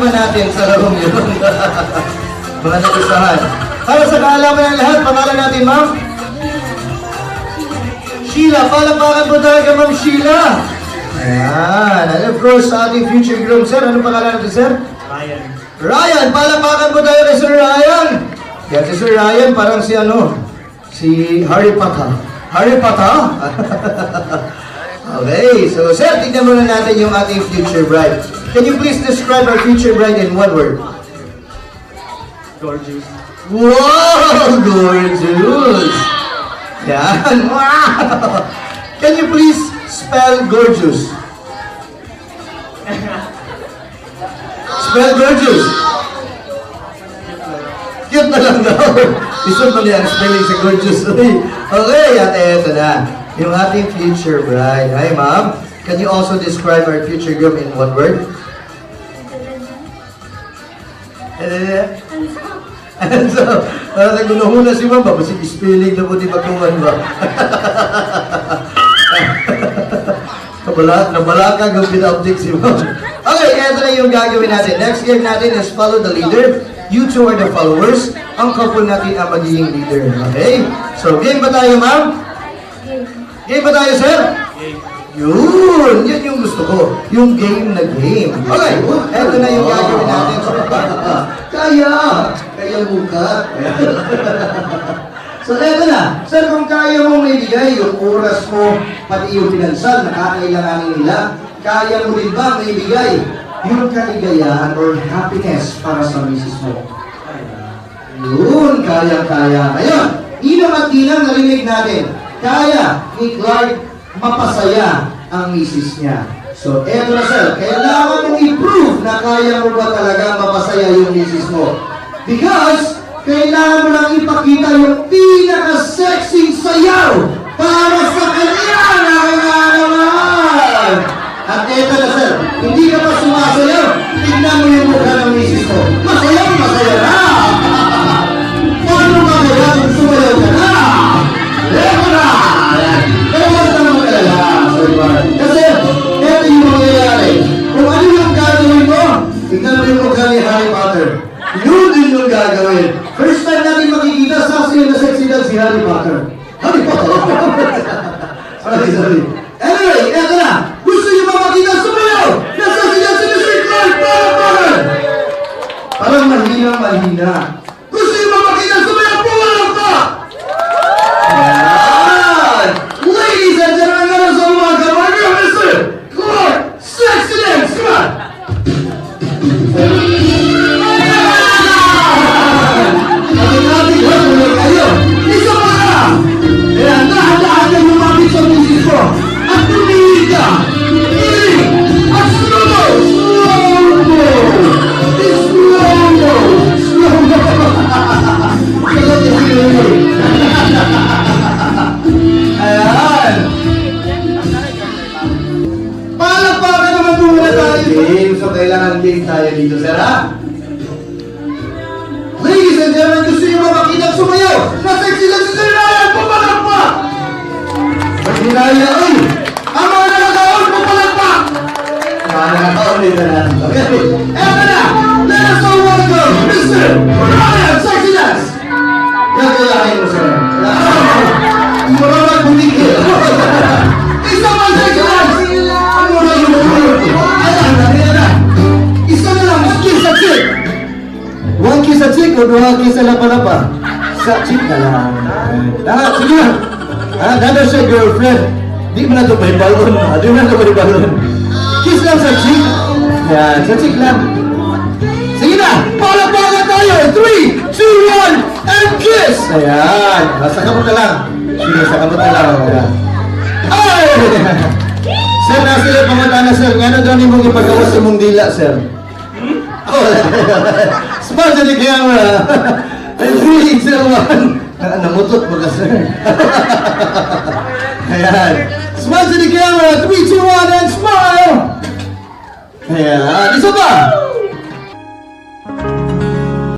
naman natin sa larong yun. Mga nagustuhan. Para sa kaalaman ng lahat, pangalan natin, ma'am? Sheila. Palapakan po talaga, ma'am Sheila. Ayan. And of course, sa ating future groom, sir. Ano pangalan natin, sir? Ryan. Ryan. Palapakan po tayo kay Sir Ryan. Yan, si Sir Ryan, parang si ano? Si Harry Potter. Harry Potter? Okay, so sir, tignan muna natin yung ating future bride. Can you please describe our future bride in one word? Gorgeous. Wow! Gorgeous! Yan! Wow! Can you please spell gorgeous? Spell gorgeous! Cute na lang daw. Isang pala yan, spelling sa gorgeous. Okay, at eto na. Yung ating future bride. Hi, ma'am. Can you also describe our future groom in one word? And so, parang nagulo na si ma'am ba? Kasi spelling na po di pagkuman ba? Nabalakag ang pinobject si ma'am. Okay, eto na yung gagawin natin. Next game natin is follow the leader. You two are the followers. Ang couple natin ang magiging leader. Okay? So, game ba tayo, ma'am? Game ba tayo, sir? Game. Yun! Yan yung gusto ko. Yung game na game. Okay, eto na yung gagawin natin. Kaya! Kaya buka. So, eto na. Sir, kung kaya mong maibigay yung oras mo, pati yung finansal na kakailanganin nila, kaya mo rin ba maibigay yung kaligayahan or happiness para sa misis mo? Yun! Kaya-kaya. Ngayon, inang at inang narinig natin. Kaya ni Clark mapasaya ang misis niya. So, eto na sir, kailangan mong i-prove na kaya mo ba talaga mapasaya yung misis mo. Because, kailangan mo lang ipakita yung pinaka-sexy sayaw para sa kanya na naman. At eto na sir, hindi ka pa sumasayaw, tignan mo yung mukha ng misis mo. Masaya na! Paano ba kaya kung sumayaw ka na? Eto na! Pero huwag na mag-alala, Sir Mark. Kasi, eto yung mangyayari. Kung ano yung gagawin mo, tignan mo yung mukha ni Harry Potter. Yun din yung gagawin. First time natin makikita sa siya na sexy dad si Harry Potter. Harry Potter! Sorry. Anyway, eto na. Gusto niyo ba makita sumayaw? Na sexy dad si Mr. Clark Potter! Parang mahina. Gusto niyo ba makita sumayaw? Pumalak pa! Ayan! Ladies and gentlemen, that is all my God. Mr. Clark, sexy dance, come on! Natin hatuloy kayo. Isa pa na! Kaya dahan-dahan na lumapit sa misis ko. At tumingin ka! Tumingin! At slow-mo! Slow-mo! Slow-mo! Slow-mo! Ayan! Palakpakan naman muna tayo. Game, so kailangan game tayo dito, sir, ha? Ladies and gentlemen, gusto niyo ba makita sumayaw? Na-sexy lang si Sir Ryan! Pumalakpak! Maginaya, ay! Ang mga nakakaon, pumalakpak! Mga nakakaon nila natin. Okay? Eto na! Let us all welcome Mr. Ryan Sexy Dance! Gagalahin mo, sir. Marunong bumigil. Isa pa Sexy Dance! Ang muna yung ayan na. Isa na lang, kiss at chick! One kiss sa chick o dua kiss sa lapa-lapa? Sa chick na lang. Sige lang. That is your girlfriend. Di mo na ito balibalon. Di mo na ito balibalon. Kiss lang sa chick. Yan, sa chick lang. Sige na. Palakpakan tayo. 3, 2, 1, and kiss! Ayan. Sa kamot na lang. Sige, sa kamot na lang. Ayan. Ay! Sir, nasa iyo pamata na, sir. Nga na doon mong ipagawa sa mong dila, sir. Smile to the camera. And 3, 2, 1. Namutot mo ka, sir. Ayan. Smile to the camera. 3, 2, 1, and smile. Ayan. Isa pa.